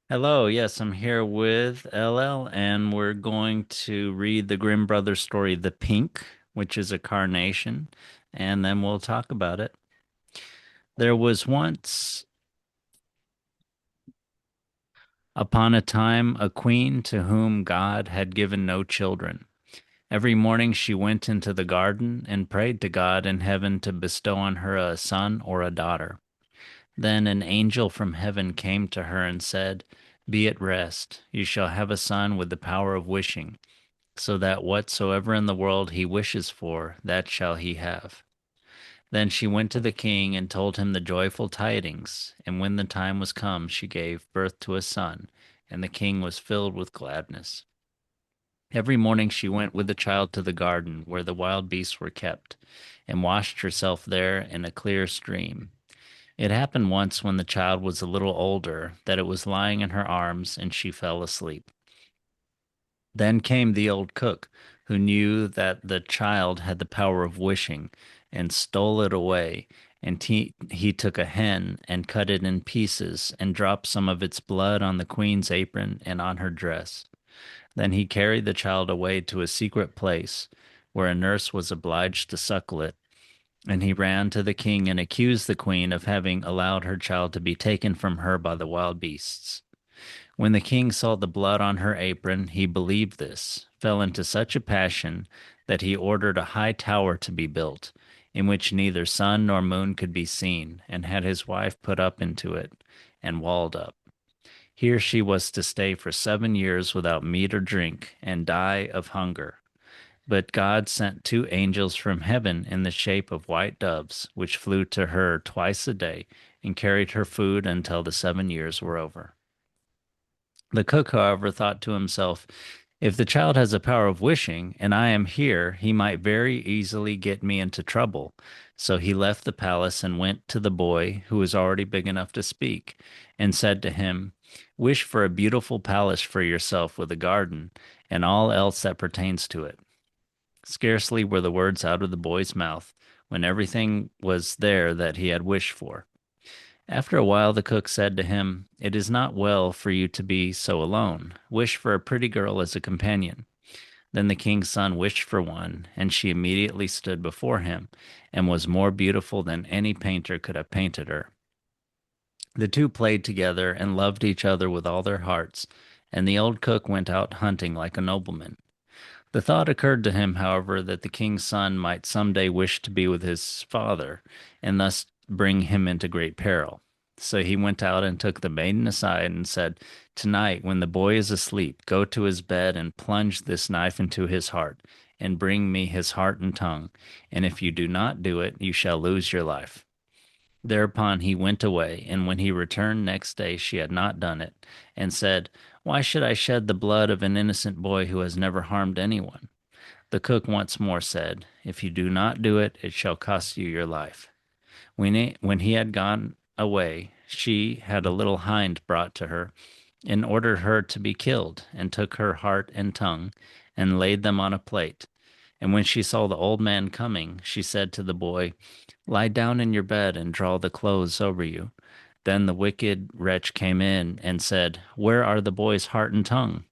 Hello, yes, I'm here with LL, and we're going to read the Grimm brothers story, The Pink, which is a carnation, and then we'll talk about it. There was once upon a time a queen to whom God had given no children. Every morning she went into the garden and prayed to God in heaven to bestow on her a son or a daughter. Then an angel from heaven came to her and said, Be at rest. You shall have a son with the power of wishing, so that whatsoever in the world he wishes for, that shall he have. Then she went to the king and told him the joyful tidings, and when the time was come, she gave birth to a son, and the king was filled with gladness. Every morning she went with the child to the garden where the wild beasts were kept, and washed herself there in a clear stream. It happened once when the child was a little older that it was lying in her arms, and she fell asleep. Then came the old cook, who knew that the child had the power of wishing, and stole it away. And he took a hen and cut it in pieces, and dropped some of its blood on the queen's apron and on her dress. Then he carried the child away to a secret place, where a nurse was obliged to suckle it. And he ran to the king and accused the queen of having allowed her child to be taken from her by the wild beasts. When the king saw the blood on her apron, he believed this, fell into such a passion that he ordered a high tower to be built, in which neither sun nor moon could be seen, and had his wife put up into it, and walled up. Here she was to stay for 7 years without meat or drink, and die of hunger. But God sent two angels from heaven in the shape of white doves, which flew to her twice a day, and carried her food until the 7 years were over. The cook, however, thought to himself, If the child has a power of wishing, and I am here, he might very easily get me into trouble. So he left the palace and went to the boy, who was already big enough to speak, and said to him, Wish for a beautiful palace for yourself with a garden, and all else that pertains to it. Scarcely were the words out of the boy's mouth, when everything was there that he had wished for. After a while, the cook said to him, It is not well for you to be so alone. Wish for a pretty girl as a companion. Then the king's son wished for one, and she immediately stood before him, and was more beautiful than any painter could have painted her. The two played together and loved each other with all their hearts, and the old cook went out hunting like a nobleman. The thought occurred to him, however, that the king's son might some day wish to be with his father, and thus bring him into great peril. So he went out and took the maiden aside and said, Tonight, when the boy is asleep, go to his bed and plunge this knife into his heart, and bring me his heart and tongue. And if you do not do it, you shall lose your life. Thereupon he went away, and when he returned next day, she had not done it, and said, Why should I shed the blood of an innocent boy who has never harmed anyone? The cook once more said, If you do not do it, it shall cost you your life. When he had gone away, she had a little hind brought to her, and ordered her to be killed, and took her heart and tongue, and laid them on a plate. And when she saw the old man coming, she said to the boy, Lie down in your bed and draw the clothes over you. Then the wicked wretch came in and said, Where are the boy's heart and tongue?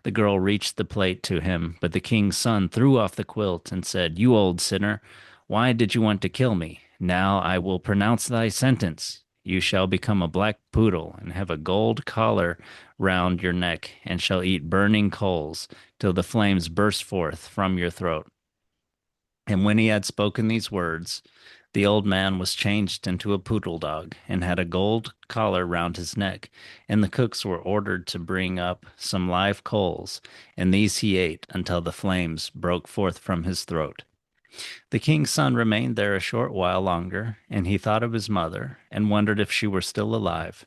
The girl reached the plate to him, but the king's son threw off the quilt and said, You old sinner, why did you want to kill me? Now I will pronounce thy sentence. You shall become a black poodle and have a gold collar round your neck, and shall eat burning coals till the flames burst forth from your throat. And when he had spoken these words, the old man was changed into a poodle dog, and had a gold collar round his neck. And the cooks were ordered to bring up some live coals, and these he ate until the flames broke forth from his throat. The king's son remained there a short while longer, and he thought of his mother, and wondered if she were still alive.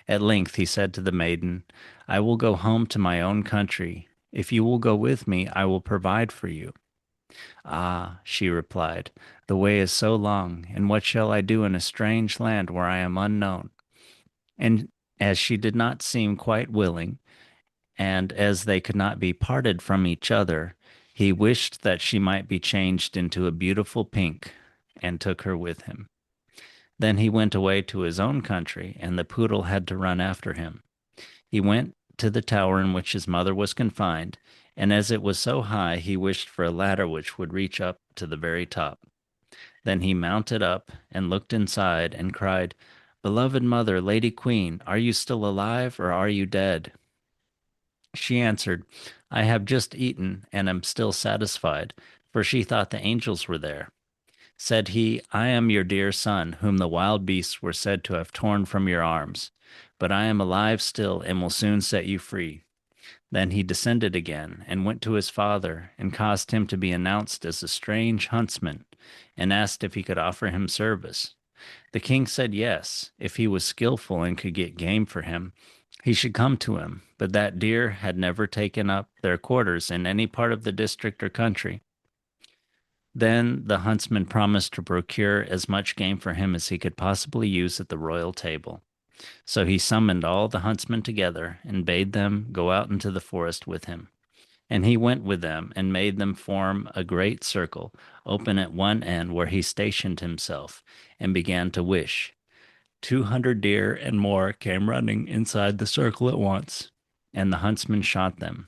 At length he said to the maiden, I will go home to my own country. If you will go with me, I will provide for you. Ah, she replied, the way is so long, and what shall I do in a strange land where I am unknown? And as she did not seem quite willing, and as they could not be parted from each other, he wished that she might be changed into a beautiful pink, and took her with him. Then he went away to his own country, and the poodle had to run after him. He went to the tower in which his mother was confined, and as it was so high, he wished for a ladder which would reach up to the very top. Then he mounted up and looked inside and cried, "Beloved mother, Lady Queen, are you still alive or are you dead?" She answered, "I have just eaten and am still satisfied," for she thought the angels were there. Said he, "I am your dear son, whom the wild beasts were said to have torn from your arms. But I am alive still and will soon set you free." Then he descended again and went to his father and caused him to be announced as a strange huntsman and asked if he could offer him service. The king said yes, if he was skillful and could get game for him, he should come to him, but that deer had never taken up their quarters in any part of the district or country. Then the huntsman promised to procure as much game for him as he could possibly use at the royal table. So he summoned all the huntsmen together and bade them go out into the forest with him. And he went with them and made them form a great circle, open at one end where he stationed himself, and began to wish. 200 deer and more came running inside the circle at once, and the huntsman shot them.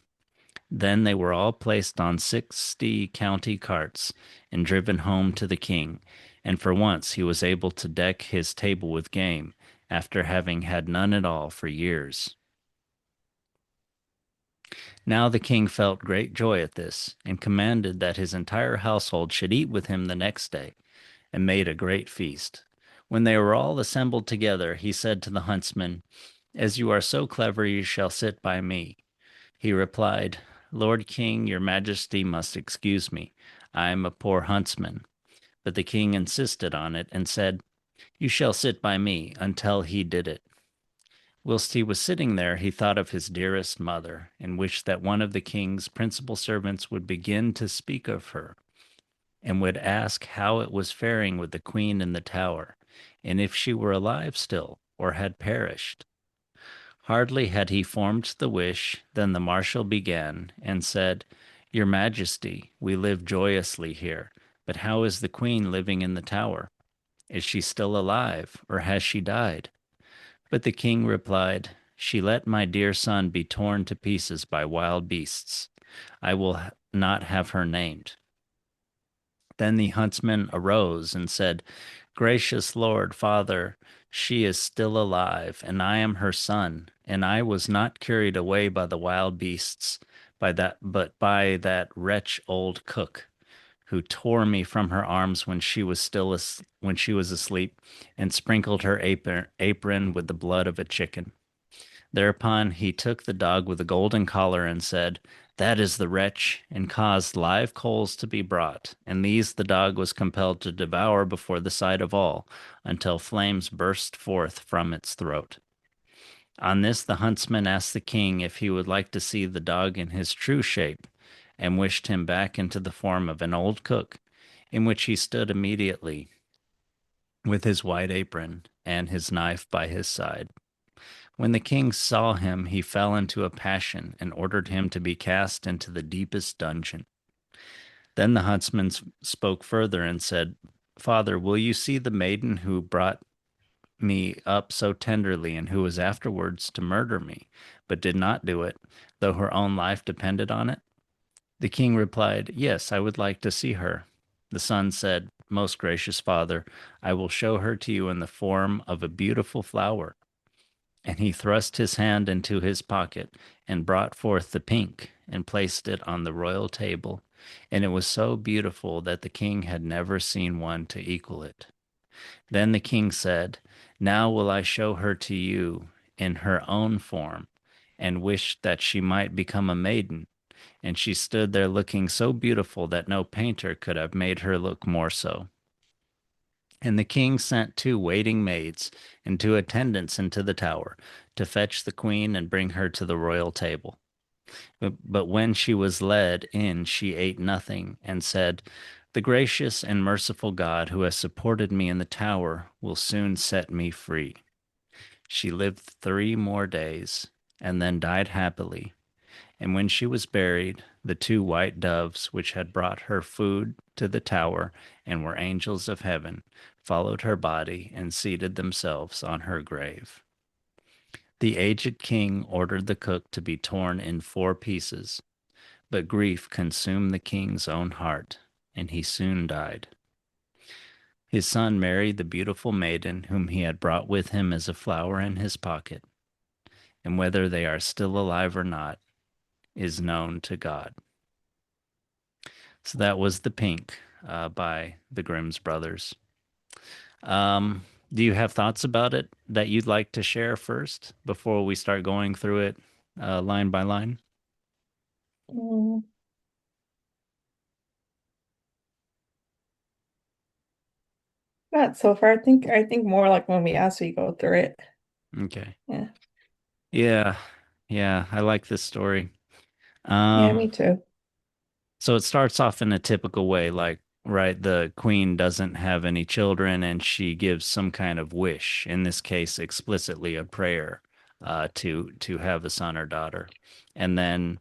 Then they were all placed on 60 county carts and driven home to the king, and for once he was able to deck his table with game, after having had none at all for years. Now the king felt great joy at this, and commanded that his entire household should eat with him the next day, and made a great feast. When they were all assembled together, he said to the huntsman, "As you are so clever, you shall sit by me." He replied, "Lord King, your majesty must excuse me. I am a poor huntsman." But the king insisted on it and said, "You shall sit by me," until he did it. Whilst he was sitting there, he thought of his dearest mother, and wished that one of the king's principal servants would begin to speak of her, and would ask how it was faring with the queen in the tower, and if she were alive still, or had perished. Hardly had he formed the wish than the marshal began, and said, "Your Majesty, we live joyously here, but how is the queen living in the tower? Is she still alive, or has she died?" But the king replied, "She let my dear son be torn to pieces by wild beasts. I will not have her named." Then the huntsman arose and said, "Gracious Lord, Father, she is still alive, and I am her son, and I was not carried away by the wild beasts, but by that wretch old cook, who tore me from her arms when she was when she was asleep, and sprinkled her apron with the blood of a chicken." Thereupon he took the dog with the golden collar and said, "That is the wretch," and caused live coals to be brought, and these the dog was compelled to devour before the sight of all, until flames burst forth from its throat. On this the huntsman asked the king if he would like to see the dog in his true shape, and wished him back into the form of an old cook, in which he stood immediately, with his white apron and his knife by his side. When the king saw him, he fell into a passion and ordered him to be cast into the deepest dungeon. Then the huntsman spoke further and said, "Father, will you see the maiden who brought me up so tenderly and who was afterwards to murder me, but did not do it, though her own life depended on it?" The king replied, "Yes, I would like to see her." The son said, "Most gracious father, I will show her to you in the form of a beautiful flower." And he thrust his hand into his pocket and brought forth the pink and placed it on the royal table. And it was so beautiful that the king had never seen one to equal it. Then the king said, "Now will I show her to you in her own form," and wished that she might become a maiden. And she stood there looking so beautiful that no painter could have made her look more so. And the king sent 2 waiting maids and 2 attendants into the tower to fetch the queen and bring her to the royal table. But when she was led in, she ate nothing and said, "The gracious and merciful God who has supported me in the tower will soon set me free." She lived 3 more days and then died happily. And when she was buried, the 2 white doves, which had brought her food to the tower and were angels of heaven, followed her body and seated themselves on her grave. The aged king ordered the cook to be torn in four pieces, but grief consumed the king's own heart, and he soon died. His son married the beautiful maiden whom he had brought with him as a flower in his pocket, and whether they are still alive or not is known to God. So that was The Pink by the Grimm's brothers. Um, do you have thoughts about it that you'd like to share first before we start going through it line by line? Mm, not so far. I think more like when we actually go through it. Okay. Yeah. Yeah. Yeah, I like this story. Yeah, Um, me too. so it starts off in a typical way, like, right, the queen doesn't have any children and she gives some kind of wish, in this case, explicitly a prayer, to have a son or daughter. And then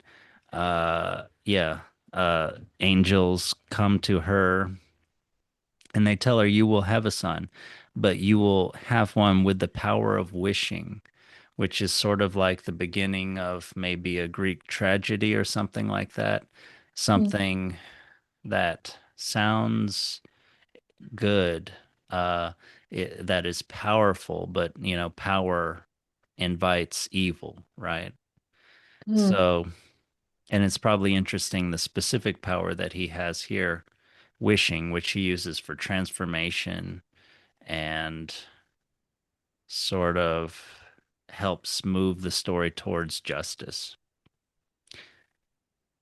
yeah, angels come to her and they tell her, you will have a son, but you will have one with the power of wishing, which is sort of like the beginning of maybe a Greek tragedy or something like that. Mm, Something that sounds good, uh, that is powerful, but power invites evil, right? mm, So, and it's probably interesting the specific power that he has here, wishing, which he uses for transformation and sort of helps move the story towards justice.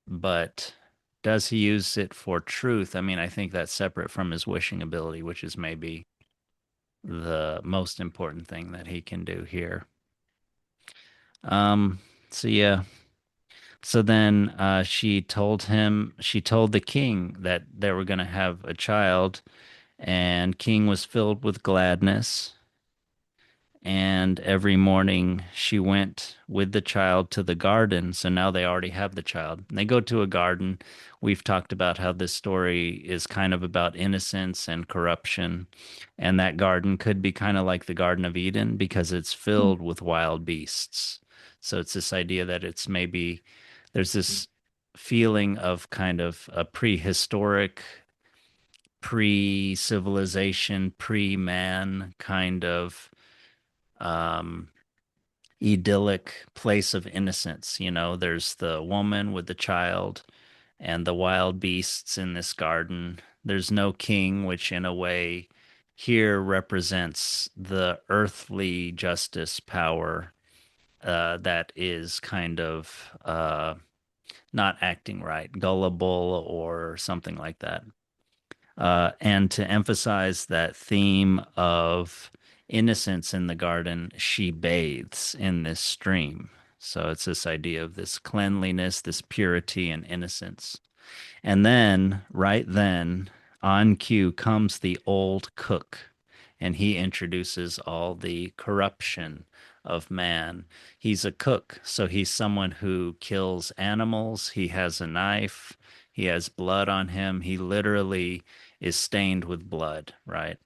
But does he use it for truth? I mean, I think that's separate from his wishing ability, which is maybe the most important thing that he can do here. Um, so yeah. So then she told the king that they were going to have a child, and king was filled with gladness. And every morning she went with the child to the garden. So now they already have the child. And they go to a garden. We've talked about how this story is kind of about innocence and corruption. And that garden could be kind of like the Garden of Eden because it's mm, filled with wild beasts. So it's this idea that it's maybe there's this feeling of kind of a prehistoric, pre civilization, pre man kind of um, idyllic place of innocence. There's the woman with the child and the wild beasts in this garden. There's no king, which in a way here represents the earthly justice power that is kind of not acting right, gullible or something like that. And to emphasize that theme of innocence in the garden, she bathes in this stream. So it's this idea of this cleanliness, this purity and innocence. And then, right then, on cue comes the old cook, and he introduces all the corruption of man. He's a cook, so he's someone who kills animals. He has a knife, he has blood on him. He literally is stained with blood, right?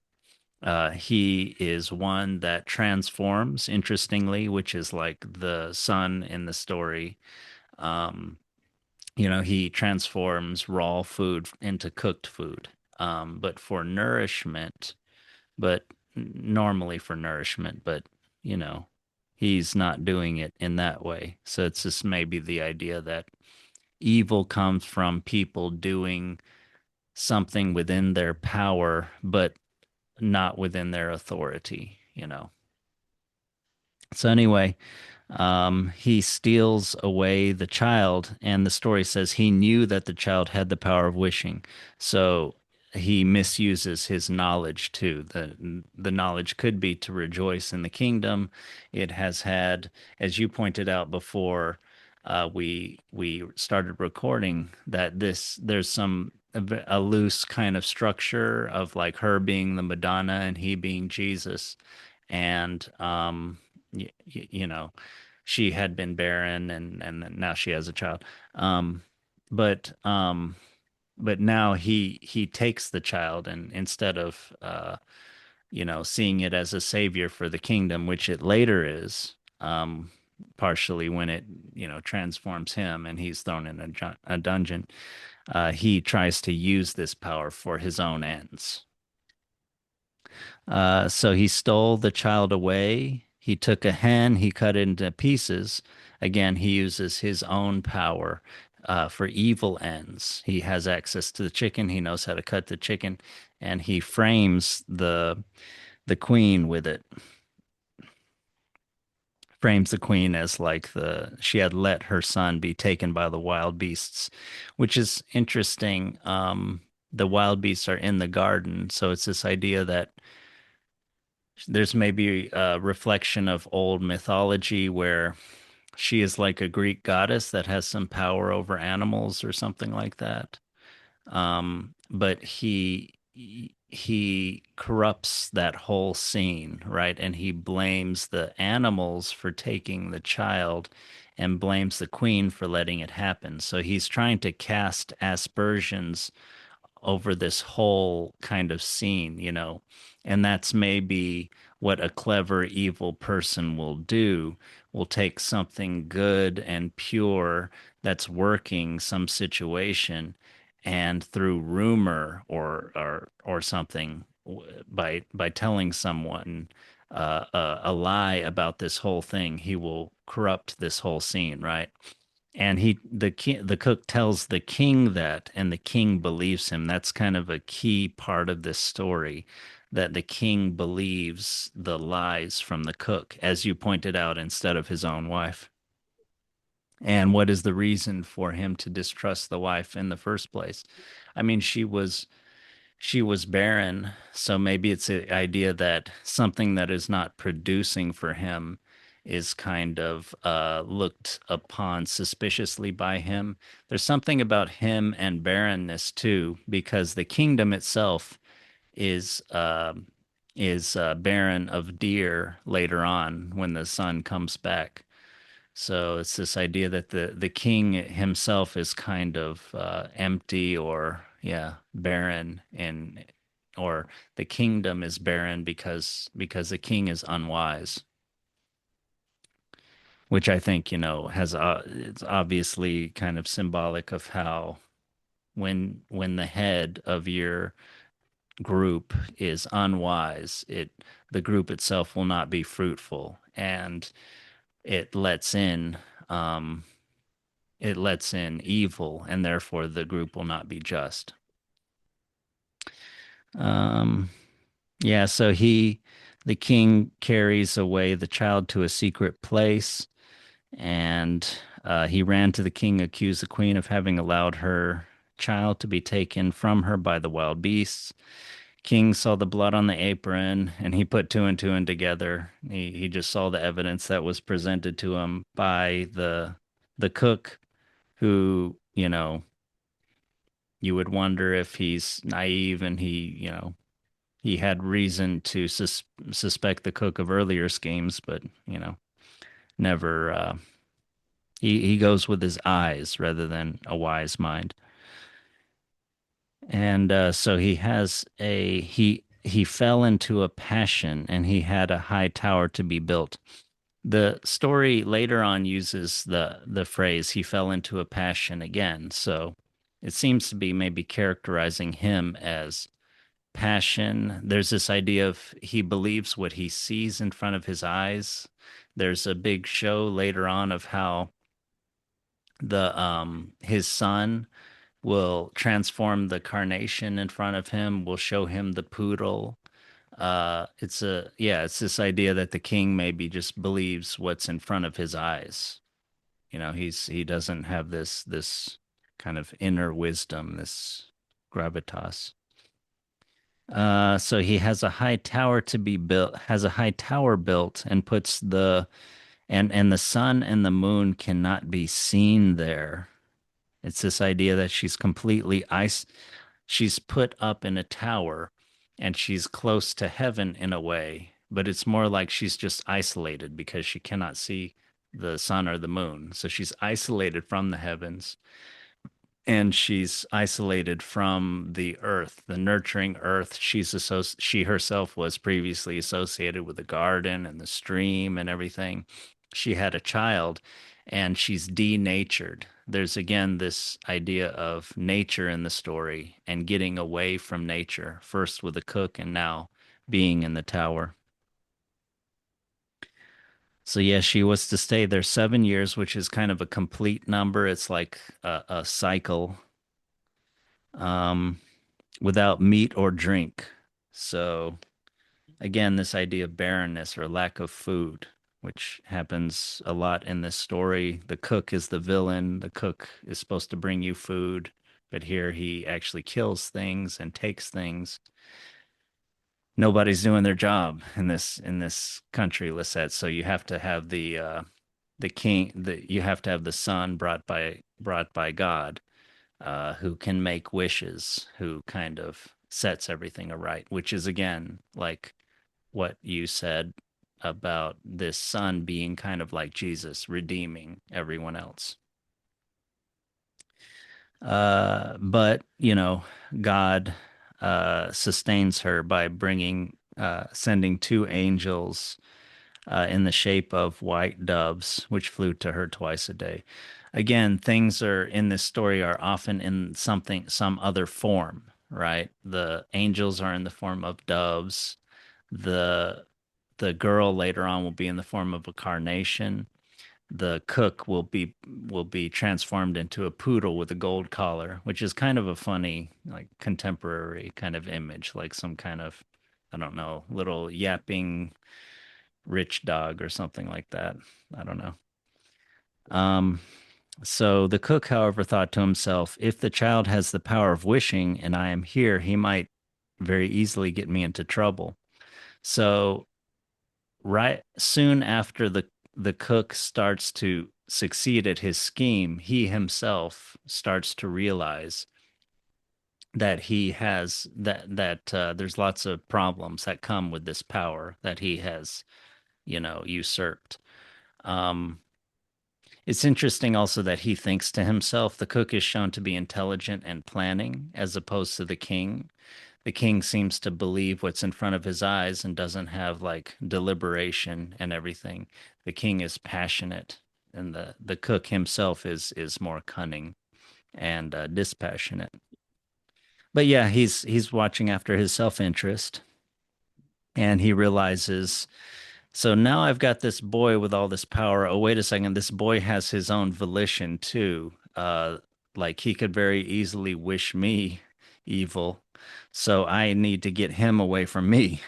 He is one that transforms, interestingly, which is like the son in the story. Um, he transforms raw food into cooked food, but for nourishment, but normally for nourishment, but you know, he's not doing it in that way. So it's just maybe the idea that evil comes from people doing something within their power, but not within their authority. So anyway, he steals away the child, and the story says he knew that the child had the power of wishing. So he misuses his knowledge too. The knowledge could be to rejoice in the kingdom. It has had, as you pointed out before, we started recording that there's a loose kind of structure of like her being the Madonna and he being Jesus, and you know she had been barren and then now she has a child. Um, but um, but now he takes the child and instead of seeing it as a savior for the kingdom, which it later is, um, partially when it, transforms him and he's thrown in a dungeon. He tries to use this power for his own ends. So he stole the child away. He took a hen, he cut it into pieces. Again, he uses his own power for evil ends. He has access to the chicken. He knows how to cut the chicken, and he frames the queen with it. Frames the queen as like the she had let her son be taken by the wild beasts, which is interesting. The wild beasts are in the garden, so it's this idea that there's maybe a reflection of old mythology where she is like a Greek goddess that has some power over animals or something like that. But he corrupts that whole scene, right? And he blames the animals for taking the child and blames the queen for letting it happen. So he's trying to cast aspersions over this whole kind of scene, and that's maybe what a clever evil person will do, will take something good and pure that's working some situation, and through rumor or something, by telling someone a lie about this whole thing, he will corrupt this whole scene, right? And the cook tells the king that, and the king believes him. That's kind of a key part of this story, that the king believes the lies from the cook, as you pointed out, instead of his own wife. And what is the reason for him to distrust the wife in the first place? I mean, she was barren, so maybe it's the idea that something that is not producing for him is kind of looked upon suspiciously by him. There's something about him and barrenness too, because the kingdom itself is uh, is barren of deer later on when the son comes back. So it's this idea that the king himself is kind of empty, or yeah, barren, and or the kingdom is barren because the king is unwise, which I think, has it's obviously kind of symbolic of how when the head of your group is unwise, the group itself will not be fruitful, and it lets in um it lets in evil, and therefore the group will not be just. Um, yeah, so the king carries away the child to a secret place, and he ran to the king, accused the queen of having allowed her child to be taken from her by the wild beasts. King saw the blood on the apron, and he put two and two in together. He just saw the evidence that was presented to him by the cook, who, you would wonder if he's naive, and he had reason to suspect the cook of earlier schemes, but never. He goes with his eyes rather than a wise mind, and so he fell into a passion, and he had a high tower to be built. The story later on uses the phrase "he fell into a passion" again, so it seems to be maybe characterizing him as passion. There's this idea of he believes what he sees in front of his eyes. There's a big show later on of how the his son will transform the carnation in front of him, will show him the poodle. It's this idea that the king maybe just believes what's in front of his eyes. He doesn't have this kind of inner wisdom, this gravitas. So he has a high tower to be built, has a high tower built, and puts and the sun and the moon cannot be seen there. It's this idea that she's put up in a tower, and she's close to heaven in a way, but it's more like she's just isolated because she cannot see the sun or the moon. So she's isolated from the heavens, and she's isolated from the earth, the nurturing earth. She herself was previously associated with the garden and the stream and everything. she had a child and she's denatured. There's again this idea of nature in the story and getting away from nature, first with the cook and now being in the tower. So yeah, she was to stay there 7 years, which is kind of a complete number. It's like a cycle, um, without meat or drink. So again, this idea of barrenness or lack of food, which happens a lot in this story. The cook is the villain. The cook is supposed to bring you food, but here he actually kills things and takes things. Nobody's doing their job in this country, Lisette. So you have to have the king. You have to have the son brought by God, who can make wishes, who kind of sets everything aright, which is again like what you said about this son being kind of like Jesus, redeeming everyone else. But, God sustains her by sending two angels in the shape of white doves, which flew to her twice a day. Again, things are in this story are often in some other form, right? The angels are in the form of doves. The the girl later on will be in the form of a carnation. The cook will be transformed into a poodle with a gold collar, which is kind of a funny, like contemporary kind of image, like some kind of, I don't know, little yapping rich dog or something like that. I don't know. Um, so the cook, however, thought to himself, if the child has the power of wishing and I am here, he might very easily get me into trouble. So right soon after the cook starts to succeed at his scheme, he himself starts to realize that he has that there's lots of problems that come with this power that he has, usurped. Um, it's interesting also that he thinks to himself. The cook is shown to be intelligent and planning as opposed to the king. The king seems to believe what's in front of his eyes and doesn't have like deliberation and everything. The king is passionate, and the cook himself is more cunning and dispassionate. But yeah, he's watching after his self-interest, and he realizes, so now I've got this boy with all this power. Oh, wait a second, this boy has his own volition too. Like he could very easily wish me evil, so I need to get him away from me.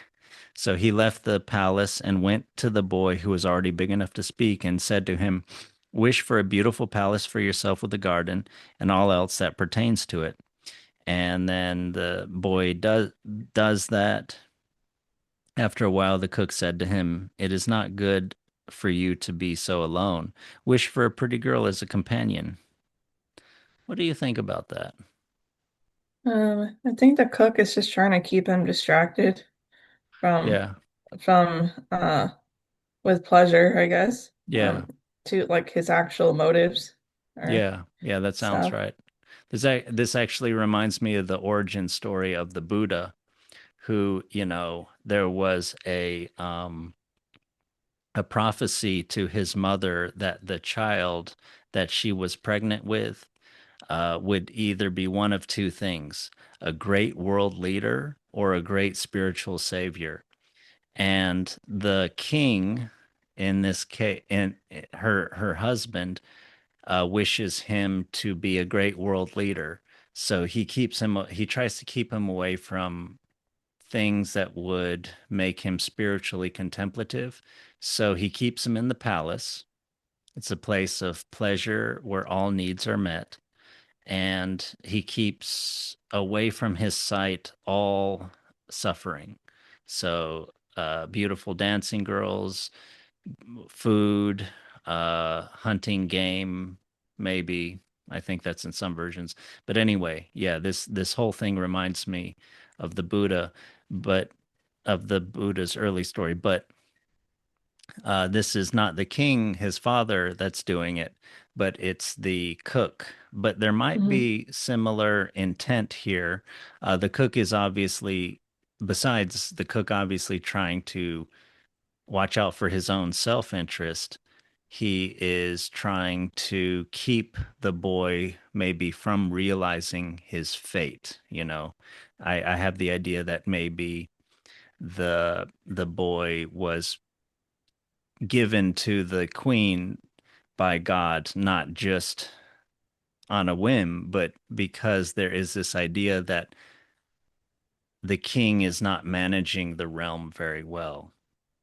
So he left the palace and went to the boy who was already big enough to speak and said to him, wish for a beautiful palace for yourself with a garden and all else that pertains to it. And then the boy does that. After a while, the cook said to him, it is not good for you to be so alone. Wish for a pretty girl as a companion. What do you think about that? I think the cook is just trying to keep him distracted from Yeah, from with pleasure, I guess. yeah, To like his actual motives or yeah, that sounds stuff. right. This actually reminds me of the origin story of the Buddha, who, there was a prophecy to his mother that the child that she was pregnant with would either be one of two things: a great world leader or a great spiritual savior. And the king, in this case, in her husband, wishes him to be a great world leader. So he tries to keep him away from things that would make him spiritually contemplative. So he keeps him in the palace. It's a place of pleasure where all needs are met. And he keeps away from his sight all suffering. So, beautiful dancing girls, food, hunting game, maybe. I think that's in some versions. But anyway, yeah, this whole thing reminds me of the Buddha, but of the Buddha's early story. But this is not the king, his father, that's doing it, but it's the cook. But there might Hmm. be similar intent here. The cook is obviously, besides the cook obviously trying to watch out for his own self-interest, he is trying to keep the boy maybe from realizing his fate. I have the idea that maybe the boy was given to the queen by God, not just on a whim, but because there is this idea that the king is not managing the realm very well,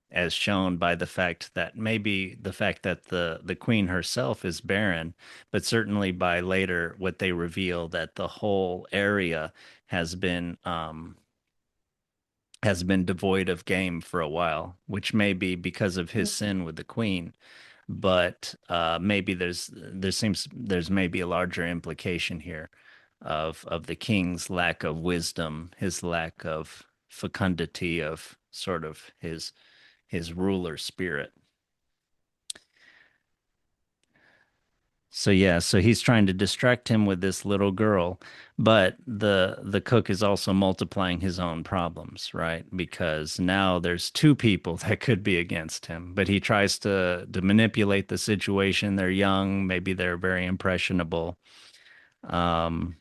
as shown by the fact that the queen herself is barren, but certainly by later what they reveal that the whole area has been um, has been devoid of game for a while, which may be because of his sin with the queen. But maybe there's maybe a larger implication here of the king's lack of wisdom, his lack of fecundity of sort of his ruler spirit. So yeah, so he's trying to distract him with this little girl, but the cook is also multiplying his own problems, right? Because now there's two people that could be against him, but he tries to manipulate the situation. They're young, maybe they're very impressionable. Um,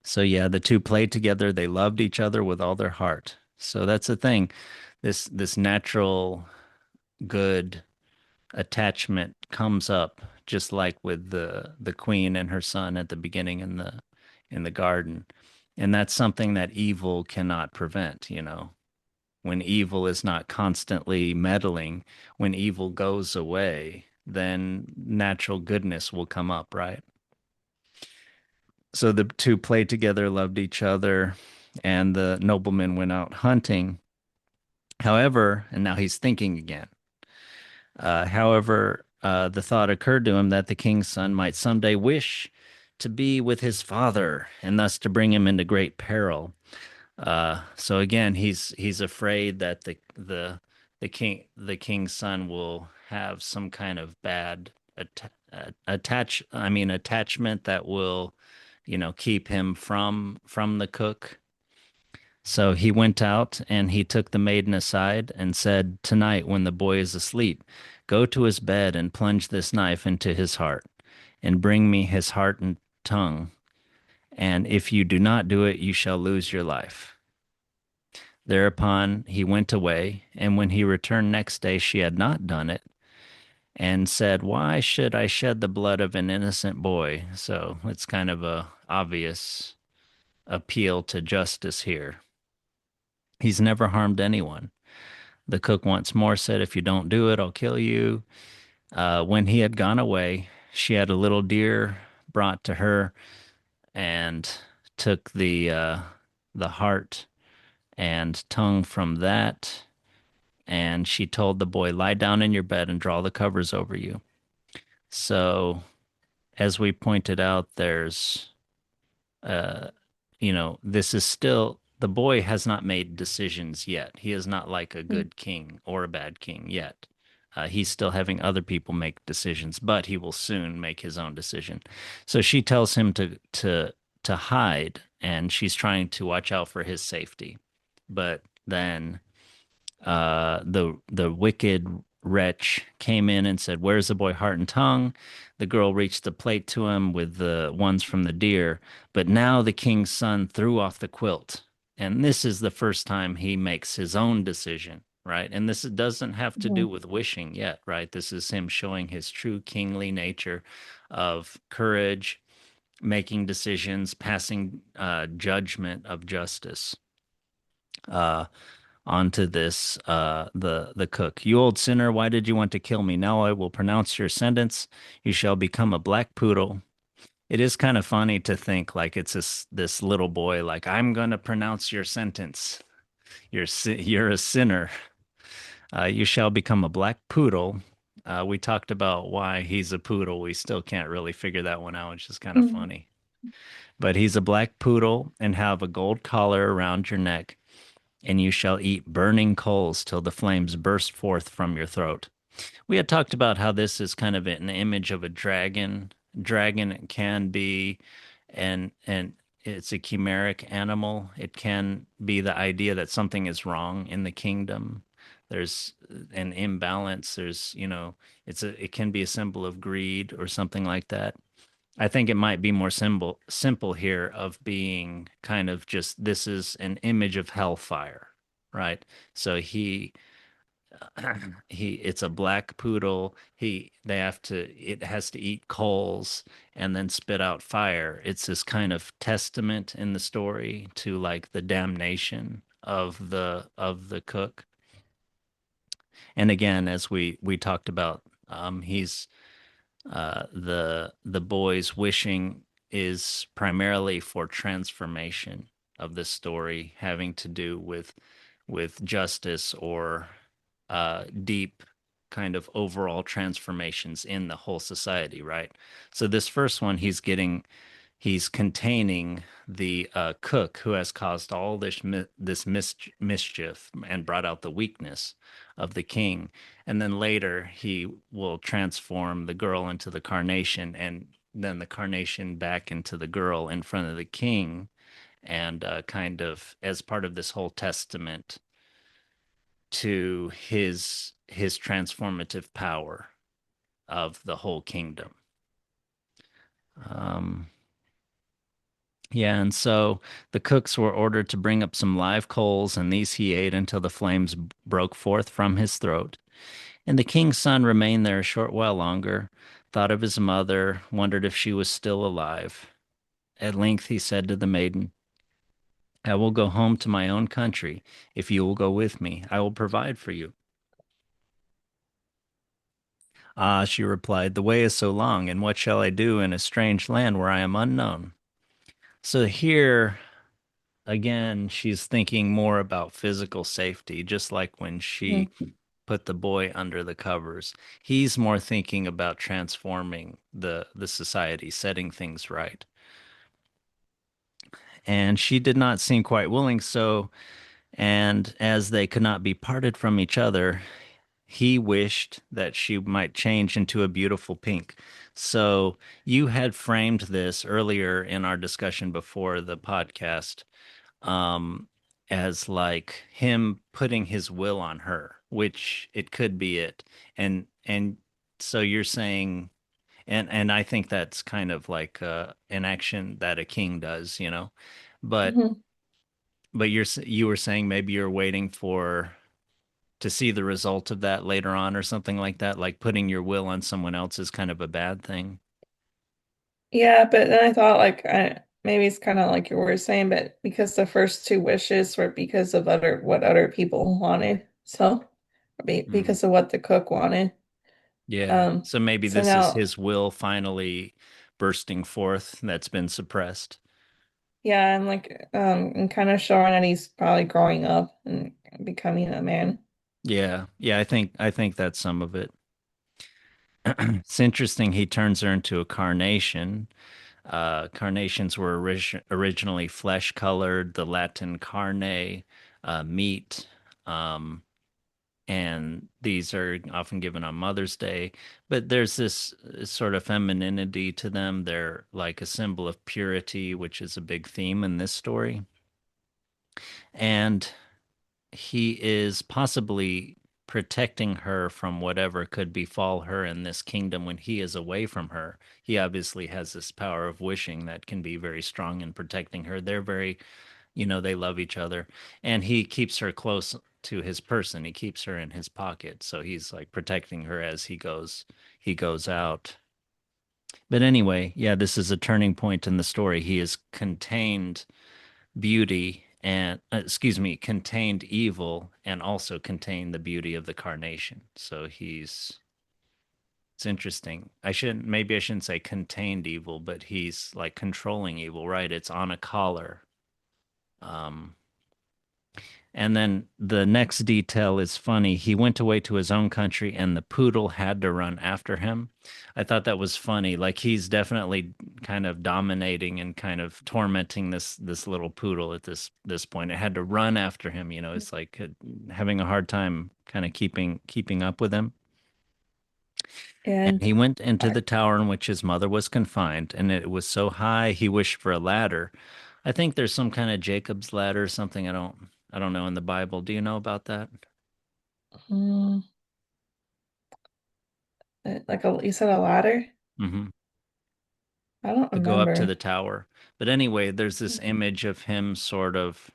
so yeah, the two played together. They loved each other with all their heart. So that's the thing. This natural good attachment comes up just like with the queen and her son at the beginning in the garden. And that's something that evil cannot prevent, when evil is not constantly meddling, when evil goes away, then natural goodness will come up, right? So the two played together, loved each other, and the nobleman went out hunting. However, and now he's thinking again. However, the thought occurred to him that the king's son might someday wish to be with his father, and thus to bring him into great peril. So again, he's afraid that the king's son will have some kind of bad attachment that will, keep him from the cook. So he went out and he took the maiden aside and said, "Tonight, when the boy is asleep, go to his bed and plunge this knife into his heart, and bring me his heart and tongue. And if you do not do it, you shall lose your life." Thereupon he went away, and when he returned next day, she had not done it, and said, "Why should I shed the blood of an innocent boy?" So it's kind of a obvious appeal to justice here. He's never harmed anyone. The cook once more said, "If you don't do it, I'll kill you." When he had gone away, she had a little deer brought to her and took the heart and tongue from that. And she told the boy, "Lie down in your bed and draw the covers over you." So, as we pointed out, there's uh, this is still the boy has not made decisions yet. He is not like a Mm. good king or a bad king yet. He's still having other people make decisions, but he will soon make his own decision. So she tells him to hide, and she's trying to watch out for his safety. But then the wicked wretch came in and said, "Where's the boy heart and tongue?" The girl reached the plate to him with the ones from the deer, but now the king's son threw off the quilt. And this is the first time he makes his own decision, right? And this doesn't have to do Mhm. with wishing yet, right? This is him showing his true kingly nature of courage, making decisions, passing judgment of justice. Uh, Onto this the cook. "You old sinner, why did you want to kill me? Now I will pronounce your sentence. You shall become a black poodle." It is kind of funny to think like it's this little boy like, "I'm going to pronounce your sentence. You're a sinner. You shall become a black poodle." We talked about why he's a poodle. We still can't really figure that one out, which is kind of Mhm. funny. But he's a black poodle and have a gold collar around your neck, and you shall eat burning coals till the flames burst forth from your throat. We had talked about how this is kind of an image of a dragon. Dragon can be and it's a chimeric animal. It can be the idea that something is wrong in the kingdom, there's an imbalance. There's, it can be a symbol of greed or something like that. I think it might be more simple here of being kind of just this is an image of hellfire, right? So he it's a black poodle. It has to eat coals and then spit out fire. It's this kind of testament in the story to like the damnation of the cook. And again, as we talked about, he's the boy's wishing is primarily for transformation of the story, having to do with justice or deep kind of overall transformations in the whole society, right? So this first one, he's containing the cook who has caused all this mischief and brought out the weakness of the king. And then later he will transform the girl into the carnation, and then the carnation back into the girl in front of the king, and kind of as part of this whole testament to his transformative power of the whole kingdom. Um, Yeah, and so the cooks were ordered to bring up some live coals, and these he ate until the flames broke forth from his throat. And the king's son remained there a short while longer, thought of his mother, wondered if she was still alive. At length he said to the maiden, I will go home to my own country. If you will go with me, I will provide for you. Ah, she replied, the way is so long, and what shall I do in a strange land where I am unknown? So here again, she's thinking more about physical safety, just like when she Mhm. put the boy under the covers. He's more thinking about transforming the society, setting things right. And she did not seem quite willing, so and as they could not be parted from each other, he wished that she might change into a beautiful pink. So you had framed this earlier in our discussion before the podcast um, as like him putting his will on her, which it could be it. And so you're saying, and I think that's kind of like an action that a king does, But Mhm. you were saying maybe you're waiting for to see the result of that later on or something like that, like putting your will on someone else is kind of a bad thing. Yeah, but then I thought like maybe it's kind of like you were saying, but because the first two wishes were because of other what other people wanted, so Mm. because of what the cook wanted. Yeah. So maybe So this is now, his will finally bursting forth that's been suppressed. yeah, and kind of showing that he's probably growing up and becoming a man. Yeah. Yeah, I think that's some of it. It's interesting he turns her into a carnation. Carnations were originally flesh colored, the Latin carne, meat. Um, and these are often given on Mother's Day. But there's this sort of femininity to them. They're like a symbol of purity, which is a big theme in this story. And he is possibly protecting her from whatever could befall her in this kingdom when he is away from her. He obviously has this power of wishing that can be very strong in protecting her. They're very, they love each other. And he keeps her close to his person. He keeps her in his pocket. So he's like protecting her as he goes out. But anyway, yeah, this is a turning point in the story. He is contained beauty and excuse me, contained evil and also contained the beauty of the carnation. So it's interesting. I shouldn't say contained evil, but he's like controlling evil, right? It's on a collar. Um, and then the next detail is funny. He went away to his own country and the poodle had to run after him. I thought that was funny. Like he's definitely kind of dominating and kind of tormenting this little poodle at this point. It had to run after him, it's like having a hard time kind of keeping up with him. And And he went into I, the tower in which his mother was confined, and it was so high he wished for a ladder. I think there's some kind of Jacob's ladder or something. I don't know in the Bible. Do you know about that? Mm, like you said, a ladder? Hmm. I don't To go up to remember. the tower. But anyway, there's this image of him sort of,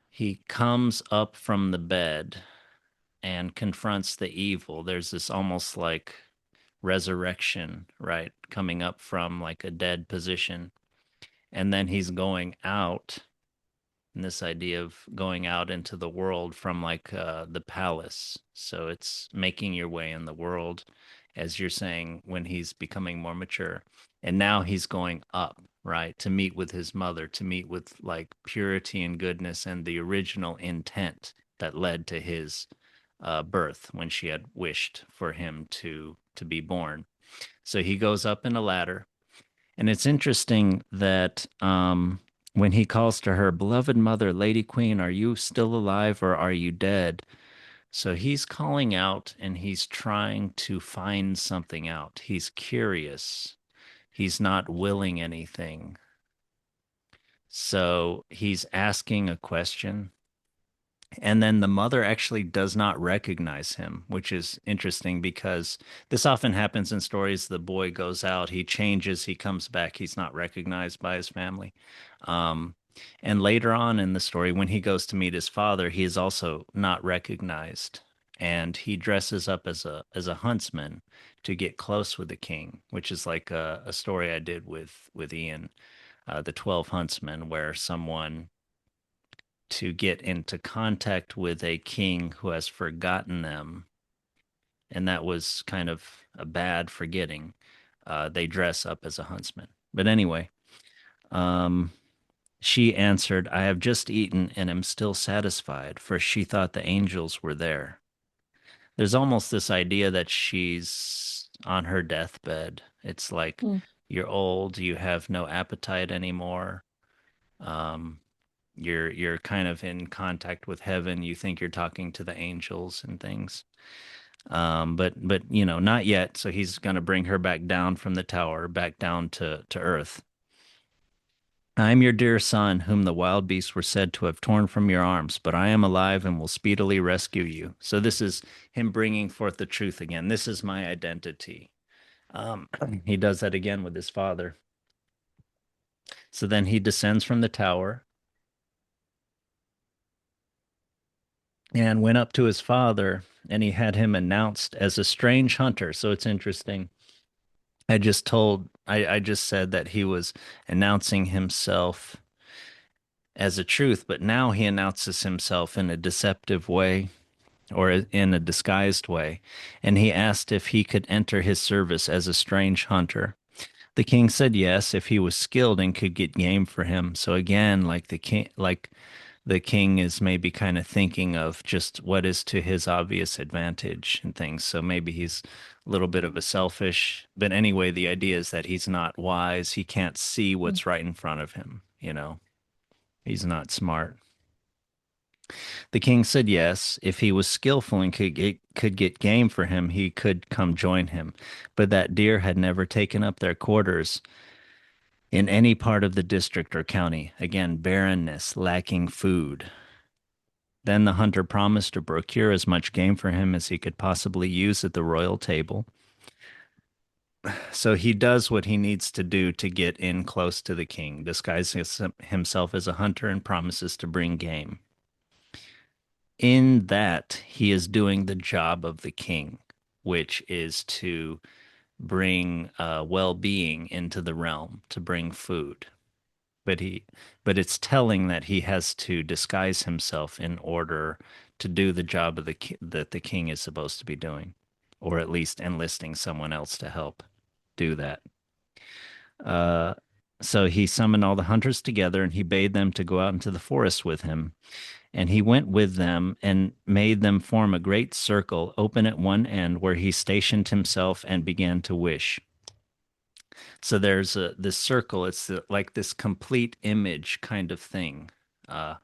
he comes up from the bed and confronts the evil. There's this almost like resurrection, right? Coming up from like a dead position. And then he's going out, and this idea of going out into the world from like the palace. So it's making your way in the world, as you're saying, when he's becoming more mature. And now he's going up, right? To meet with his mother, to meet with like purity and goodness and the original intent that led to his birth when she had wished for him to be born. So he goes up in a ladder, and it's interesting that when he calls to her, beloved mother, Lady Queen, are you still alive or are you dead? So he's calling out and he's trying to find something out. He's curious. He's not willing anything. So he's asking a question. And then the mother actually does not recognize him, which is interesting because this often happens in stories. The boy goes out, he changes, he comes back, he's not recognized by his family. Um, and later on in the story, when he goes to meet his father, he is also not recognized. And he dresses up as a huntsman to get close with the king, which is like a story I did with Ian, the 12 Huntsmen, where someone to get into contact with a king who has forgotten them, and that was kind of a bad forgetting. They dress up as a huntsman. But anyway, um, she answered, I have just eaten and am still satisfied, for she thought the angels were there. There's almost this idea that she's on her deathbed. It's like Hmm. you're old, you have no appetite anymore. Um, you're kind of in contact with heaven. You think you're talking to the angels and things. But you know, not yet. So he's gonna bring her back down from the tower, back down to earth. I am your dear son, whom the wild beasts were said to have torn from your arms, but I am alive and will speedily rescue you. So this is him bringing forth the truth again. This is my identity. Um, he does that again with his father. So then he descends from the tower and went up to his father, and he had him announced as a strange hunter. So it's interesting. I just said that he was announcing himself as a truth, but now he announces himself in a deceptive way or in a disguised way. And he asked if he could enter his service as a strange hunter. The king said yes, if he was skilled and could get game for him. So again, the king is maybe kind of thinking of just what is to his obvious advantage and things. So maybe he's a little bit of a selfish, but anyway, the idea is that he's not wise. He can't see what's right in front of him, you know. He's not smart. The king said yes, if he was skillful and could get game for him, he could come join him. But that deer had never taken up their quarters in any part of the district or county. Again, barrenness, lacking food. Then the hunter promised to procure as much game for him as he could possibly use at the royal table. So he does what he needs to do to get in close to the king, disguises himself as a hunter and promises to bring game. In that, he is doing the job of the king, which is to bring well-being into the realm, to bring food. But he, but it's telling that he has to disguise himself in order to do the job of that the king is supposed to be doing, or at least enlisting someone else to help do that. Uh, so he summoned all the hunters together and he bade them to go out into the forest with him. And he went with them and made them form a great circle open at one end where he stationed himself and began to wish. So there's this circle. It's like this complete image kind of thing. Uh,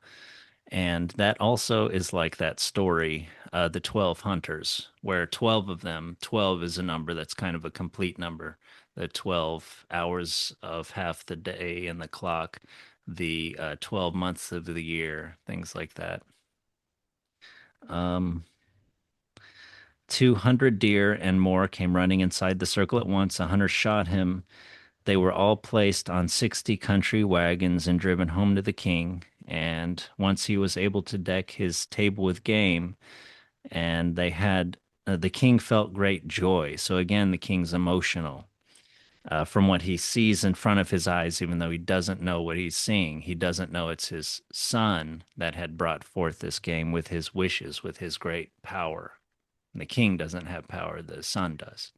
and that also is like that story, The 12 Hunters, where 12 of them, 12 is a number that's kind of a complete number. The 12 hours of half the day in the clock, the 12 months of the year, things like that. Um, 200 deer and more came running inside the circle at once. A hunter shot him. They were all placed on 60 country wagons and driven home to the king. And once he was able to deck his table with game, and the king felt great joy. So again, the king's emotional from what he sees in front of his eyes, even though he doesn't know what he's seeing. He doesn't know it's his son that had brought forth this game with his wishes, with his great power. And the king doesn't have power, the son does.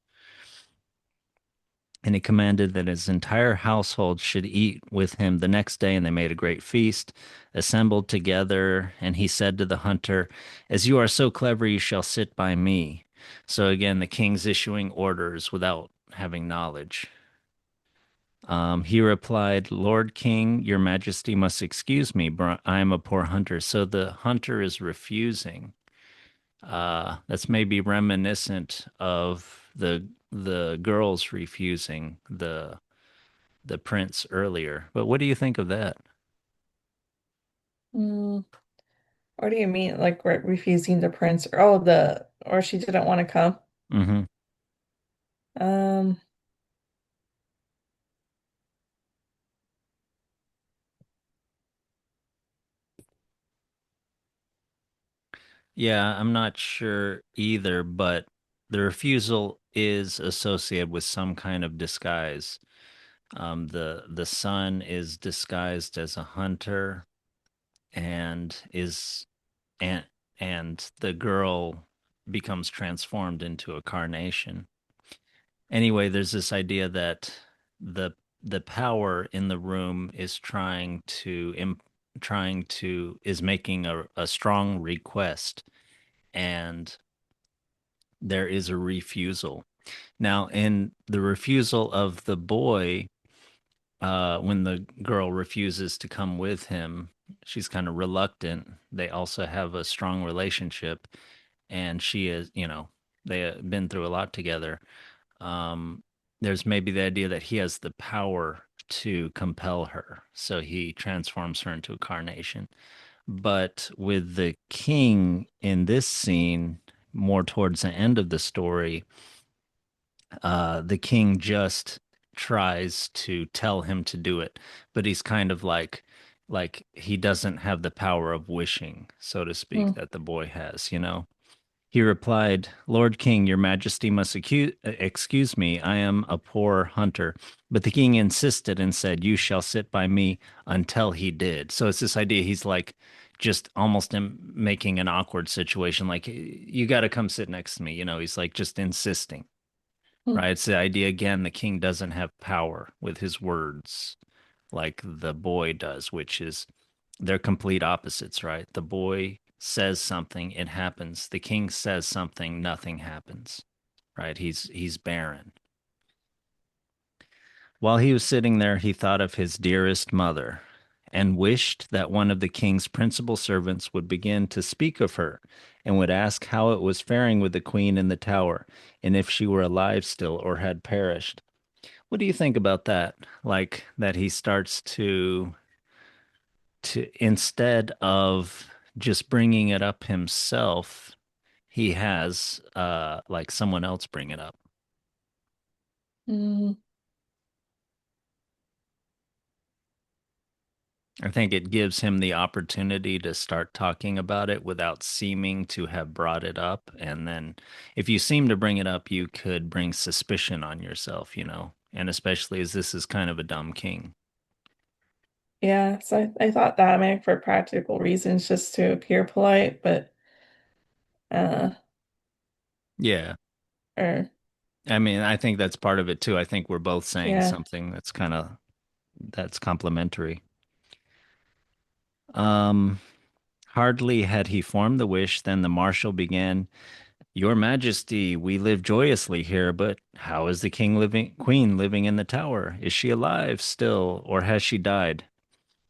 And he commanded that his entire household should eat with him the next day. And they made a great feast, assembled together. And he said to the hunter, "As you are so clever, you shall sit by me." So again, the king's issuing orders without having knowledge. He replied, "Lord King, your majesty must excuse me, but I am a poor hunter." So the hunter is refusing. That's maybe reminiscent of the girls refusing the prince earlier. But what do you think of that? Mm, what do you mean, like refusing the prince? Or oh, or she didn't want to come? Hmm. Um, Yeah, I'm not sure either, but the refusal is associated with some kind of disguise. The son is disguised as a hunter and is and and the girl becomes transformed into a carnation. Anyway, there's this idea that the the power in the room is trying to is making a strong request, and there is a refusal. Now, in the refusal of the boy, when the girl refuses to come with him, she's kind of reluctant. They also have a strong relationship, and she is, they have been through a lot together. Um, there's maybe the idea that he has the power to compel her, so he transforms her into a carnation. But with the king in this scene, more towards the end of the story, the king just tries to tell him to do it, but he's kind of like he doesn't have the power of wishing, so to speak, mm, that the boy has, you know. He replied, "Lord King, your majesty must excuse me. I am a poor hunter." But the king insisted and said, "You shall sit by me," until he did. So it's this idea he's like just almost making an awkward situation. Like, you got to come sit next to me. He's like just insisting, mm, right? It's the idea again, the king doesn't have power with his words like the boy does, which is they're complete opposites, right? The boy says something, it happens. The king says something, nothing happens, right? He's barren. While he was sitting there, he thought of his dearest mother and wished that one of the king's principal servants would begin to speak of her and would ask how it was faring with the queen in the tower and if she were alive still or had perished. What do you think about that? Like that he starts to instead of just bringing it up himself, he has like someone else bring it up. mm. I think it gives him the opportunity to start talking about it without seeming to have brought it up. And then if you seem to bring it up, you could bring suspicion on yourself, you know, and especially as this is kind of a dumb king. Yeah, so I thought that, I mean, for practical reasons, just to appear polite, but uh, Yeah. or I mean, I think that's part of it too. I think we're both saying yeah. something that's complimentary. Um, Hardly had he formed the wish than the marshal began, "Your Majesty, we live joyously here, but how is the queen living in the tower? Is she alive still, or has she died?"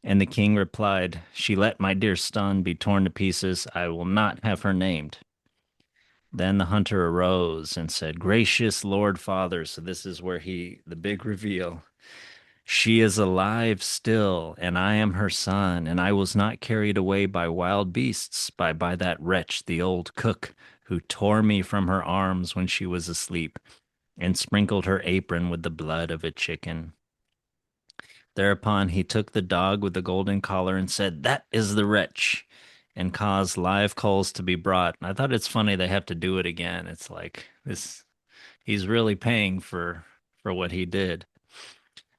And the king replied, "She let my dear son be torn to pieces. I will not have her named." Then the hunter arose and said, "Gracious Lord Father," so this is where the big reveal. She is alive still, and I am her son, and I was not carried away by wild beasts, by that wretch, the old cook, who tore me from her arms when she was asleep, and sprinkled her apron with the blood of a chicken. Thereupon he took the dog with the golden collar and said, "That is the wretch," and caused live coals to be brought. And I thought it's funny they have to do it again. It's like this, he's really paying for what he did.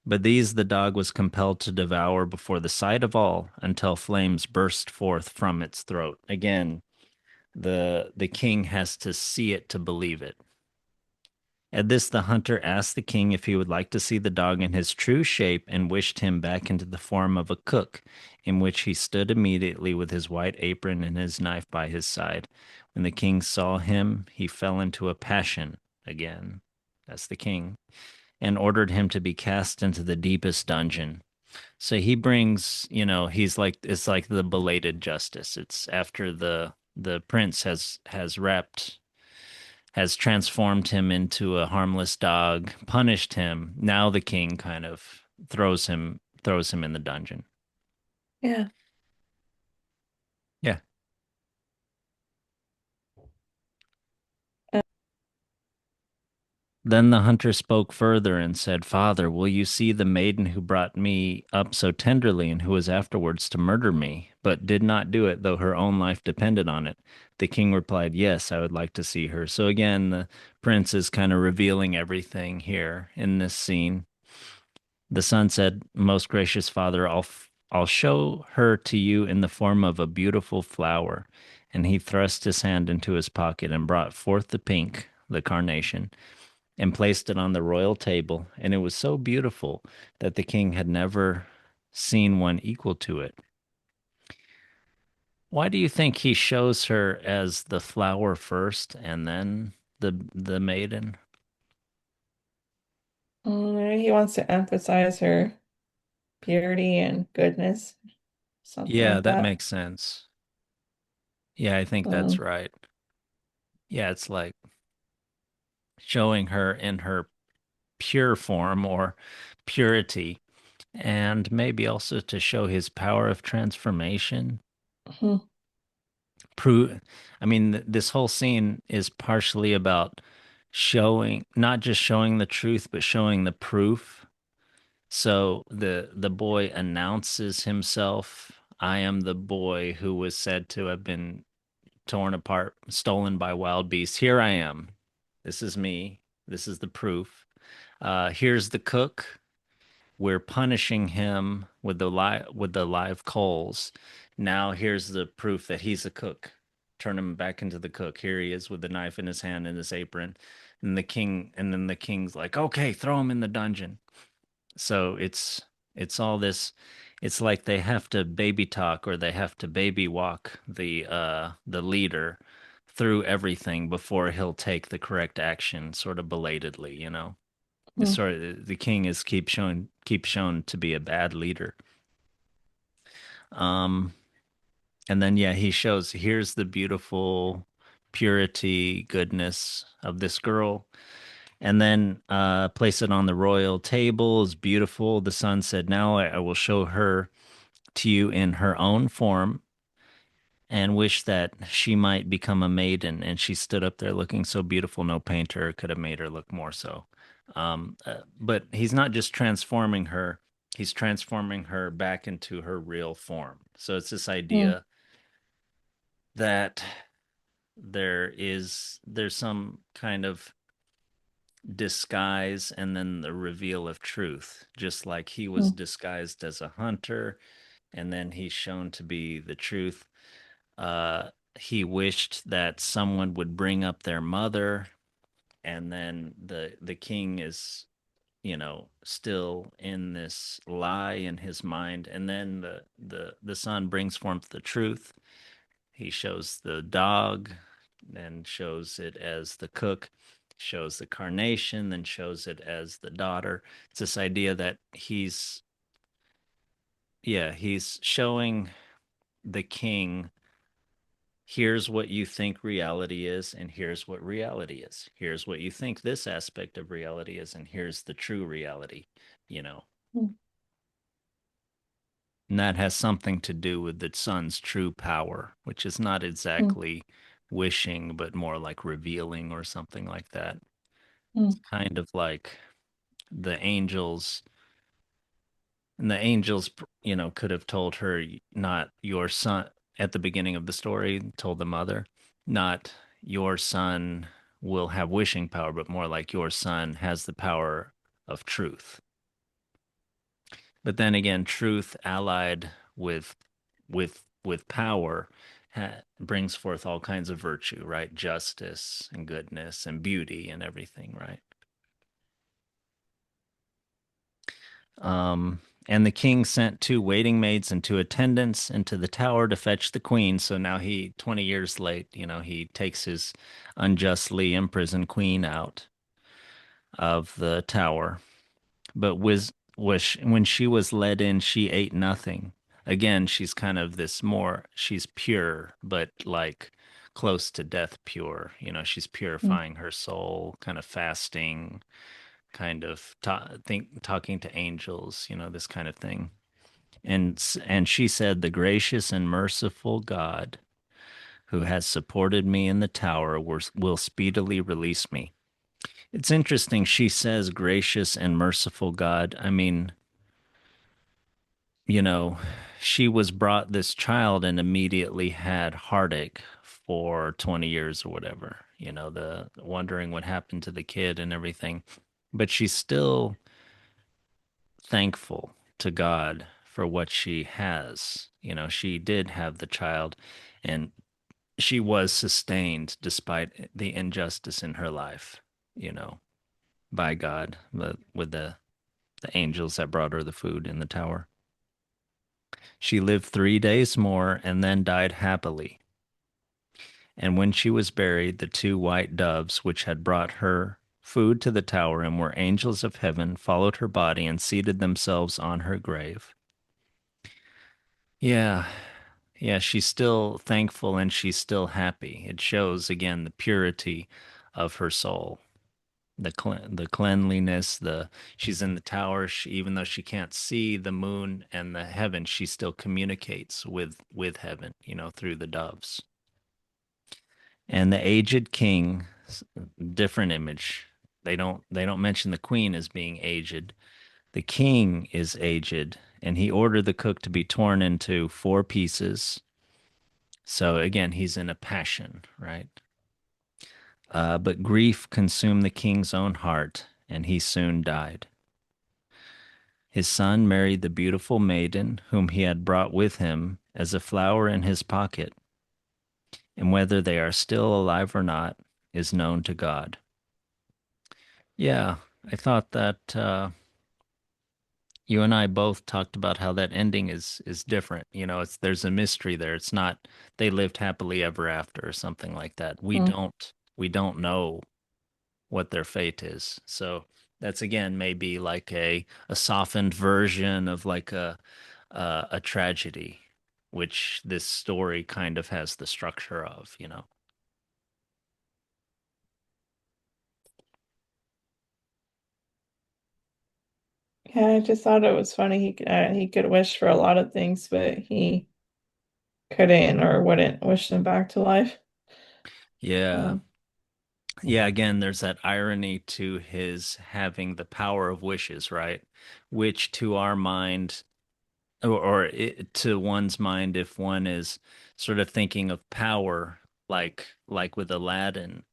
But these the dog was compelled to devour before the sight of all until flames burst forth from its throat. Again, the king has to see it to believe it. At this, the hunter asked the king if he would like to see the dog in his true shape and wished him back into the form of a cook, in which he stood immediately with his white apron and his knife by his side. When the king saw him, he fell into a passion again. That's the king, and ordered him to be cast into the deepest dungeon. So he brings, he's like it's like the belated justice. It's after the prince has transformed him into a harmless dog, punished him. Now the king kind of throws him in the dungeon. Yeah. Yeah. Uh, Then the hunter spoke further and said, "Father, will you see the maiden who brought me up so tenderly and who was afterwards to murder me, but did not do it, though her own life depended on it?" The king replied, "Yes, I would like to see her." So again, the prince is kind of revealing everything here in this scene. The son said, "Most gracious father, I'll show her to you in the form of a beautiful flower." And he thrust his hand into his pocket and brought forth the pink, the carnation, and placed it on the royal table. And it was so beautiful that the king had never seen one equal to it. Why do you think he shows her as the flower first and then the maiden? he wants to emphasize her purity and goodness, something Yeah, like that that. makes sense. Yeah, I think that's Um, right. Yeah, it's like showing her in her pure form or purity, and maybe also to show his power of transformation. mhm, Prove, I mean, this whole scene is partially about showing, not just showing the truth, but showing the proof. So the boy announces himself. I am the boy who was said to have been torn apart, stolen by wild beasts. Here I am. This is me. This is the proof. Here's the cook. We're punishing him with the live coals. Now here's the proof that he's a cook. Turn him back into the cook. Here he is with the knife in his hand and his apron. And then the king's like, "Okay, throw him in the dungeon." So it's all this, it's like they have to baby talk or they have to baby walk the leader through everything before he'll take the correct action, sort of belatedly. It's mhm, sort of the king is keep shown to be a bad leader. Um and then yeah, he shows here's the beautiful purity, goodness of this girl. And then place it on the royal table is beautiful. The son said, "Now I will show her to you in her own form and wish that she might become a maiden." And she stood up there looking so beautiful, no painter could have made her look more so. But he's not just transforming her, he's transforming her back into her real form. So it's this mhm, idea that there's some kind of disguise and then the reveal of truth, just like he was mhm, disguised as a hunter and then he's shown to be the truth. He wished that someone would bring up their mother, and then the king is, still in this lie in his mind, and then the son brings forth the truth. He shows the dog, then shows it as the cook, shows the carnation, then shows it as the daughter. It's this idea that he's showing the king, here's what you think reality is, and here's what reality is. Here's what you think this aspect of reality is, and here's the true reality, you know. mm, And that has something to do with the sun's true power, which is not mm, exactly wishing, but more like revealing or something like that. It's mm, kind of like the angels, and the angels, could have told her, not your son, at the beginning of the story, told the mother, not your son will have wishing power, but more like your son has the power of truth. But then again, truth allied with power brings forth all kinds of virtue, right? Justice and goodness and beauty and everything, right? And the king sent two waiting maids and two attendants into the tower to fetch the queen. So now 20 years late, he takes his unjustly imprisoned queen out of the tower. But when she was led in, she ate nothing. Again, she's kind of she's pure, but like close to death pure. She's mm. purifying her soul, kind of fasting, kind of talking to angels, this kind of thing. And she said, "The gracious and merciful God who has supported me in the tower will speedily release me." It's interesting. She says, "Gracious and merciful God." I mean, you know, she was brought this child and immediately had heartache for 20 years or whatever, the wondering what happened to the kid and everything. But she's still thankful to God for what she has. She did have the child and she was sustained despite the injustice in her life, you know, by God, with the angels that brought her the food in the tower. She lived 3 days more and then died happily. And when she was buried, the two white doves, which had brought her food to the tower and were angels of heaven, followed her body and seated themselves on her grave. Yeah, yeah, she's still thankful and she's still happy. It shows again the purity of her soul, the cleanliness. The She's in the tower. Even though she can't see the moon and the heaven, she still communicates with heaven, through the doves. And the aged king, different image. They don't mention the queen as being aged. The king is aged, and he ordered the cook to be torn into four pieces. So again, he's in a passion, right? But grief consumed the king's own heart, and he soon died. His son married the beautiful maiden whom he had brought with him as a flower in his pocket, and whether they are still alive or not is known to God. Yeah, I thought that you and I both talked about how that ending is different. There's a mystery there. It's not they lived happily ever after or something like that. Mm. We don't know what their fate is. So that's again maybe like a softened version of like a tragedy, which this story kind of has the structure of. Yeah, I just thought it was funny. He could wish for a lot of things, but he couldn't or wouldn't wish them back to life. Yeah. Um, Yeah, again, there's that irony to his having the power of wishes, right? Which to our mind, to one's mind, if one is sort of thinking of power, like with Aladdin,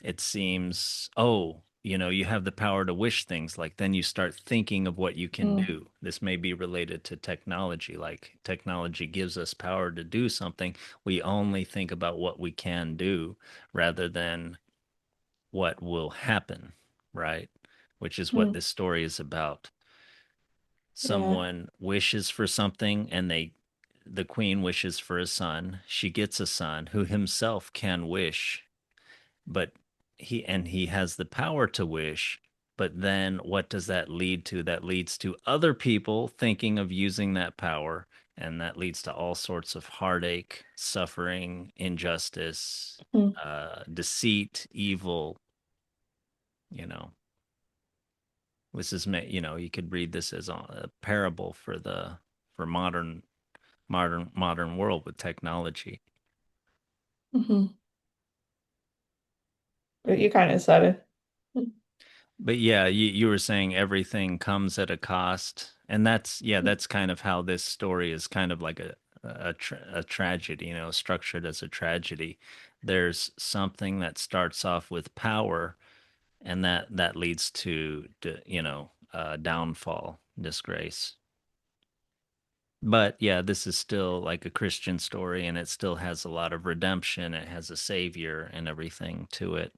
it seems, oh, you have the power to wish things. Like then you start thinking of what you can mm, do. This may be related to technology. Like technology gives us power to do something. We only think about what we can do rather than what will happen, right? Which is what mm, this story is about. yeah. Someone wishes for something and the queen wishes for a son. She gets a son who himself can wish, but he has the power to wish. But then what does that lead to? That leads to other people thinking of using that power, and that leads to all sorts of heartache, suffering, injustice, Mm, deceit, evil, you know, This is, you could read this as a parable for the for modern world with technology. Hmm. But you kind of said it. But yeah, you were saying everything comes at a cost, and that's kind of how this story is kind of like a tragedy, structured as a tragedy. There's something that starts off with power, and that leads to downfall, disgrace. But yeah, this is still like a Christian story, and it still has a lot of redemption. It has a savior and everything to it.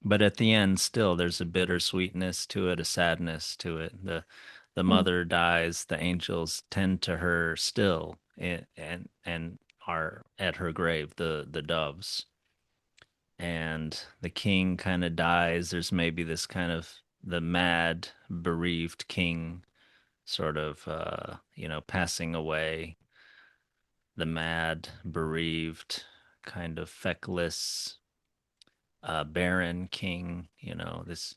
But at the end, still, there's a bittersweetness to it, a sadness to it. The Mm. mother dies, the angels tend to her still, and are at her grave, the doves. And the king kind of dies. There's maybe this kind of the mad, bereaved king sort of passing away, the mad, bereaved, kind of feckless, barren king, this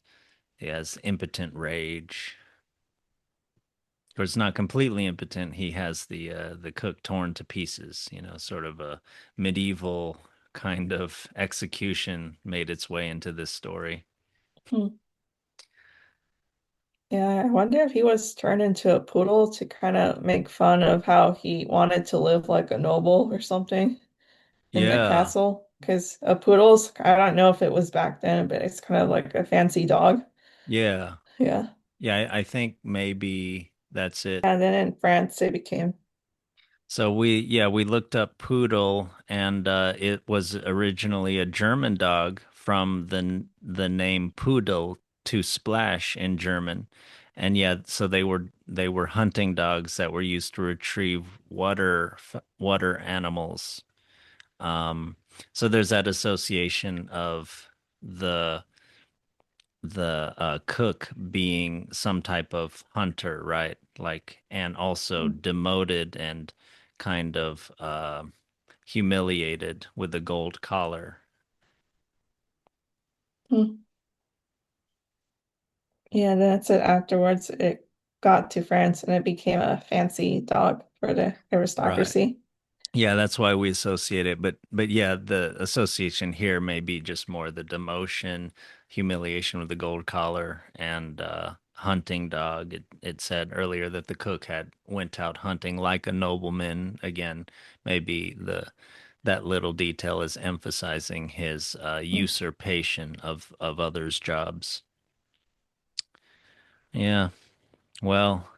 he has impotent rage. Of course, not completely impotent. He has the cook torn to pieces. Sort of a medieval kind of execution made its way into this story. Mm. Yeah, I wonder if he was turned into a poodle to kind of make fun of how he wanted to live like a noble or something in the Yeah, castle. Because a poodle's, I don't know if it was back then, but it's kind of like a fancy dog. yeah, Yeah. yeah. I think maybe that's it. And then in France, it became. So we looked up poodle, and it was originally a German dog from the name Poodle, to splash in German. And yeah, so they were hunting dogs that were used to retrieve water animals. Um, so there's that association of the the cook being some type of hunter, right? Like, and also Mm. demoted and kind of humiliated with the gold collar. Mm. Yeah, that's it. Afterwards, it got to France and it became a fancy dog for the Right. aristocracy. Yeah, that's why we associate it. But yeah, the association here may be just more the demotion, humiliation with the gold collar, and hunting dog. It said earlier that the cook had went out hunting like a nobleman. Again, maybe the that little detail is emphasizing his Mm. usurpation of others' jobs. Yeah. Well,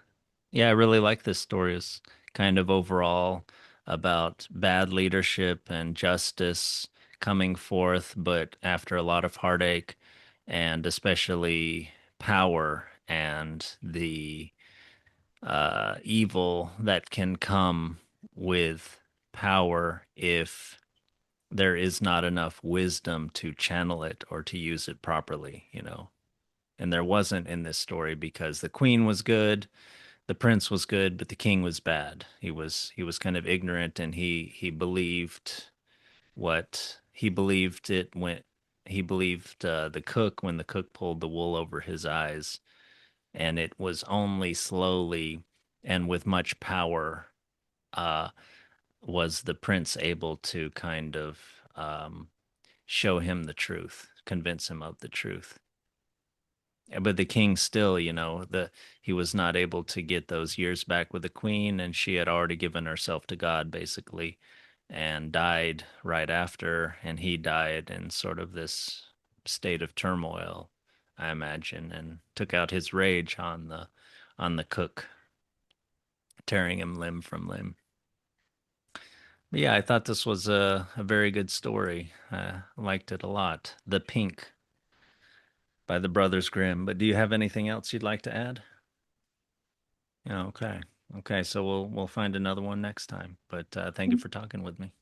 yeah, I really like this story. It's kind of overall about bad leadership and justice coming forth, but after a lot of heartache, and especially power and the evil that can come with power if there is not enough wisdom to channel it or to use it properly. And there wasn't in this story because the queen was good, the prince was good, but the king was bad. He was kind of ignorant, and he believed what he believed it when he believed the cook when the cook pulled the wool over his eyes, and it was only slowly and with much power uh, was the prince able to kind of show him the truth, convince him of the truth. But the king still, the he was not able to get those years back with the queen, and she had already given herself to God basically, and died right after, and he died in sort of this state of turmoil, I imagine, and took out his rage on the cook, tearing him limb from limb. But yeah, I thought this was a very good story. I liked it a lot. The Pink by the Brothers Grimm. But do you have anything else you'd like to add? Yeah, okay. Okay, so we'll find another one next time. But thank you Mm. for talking with me.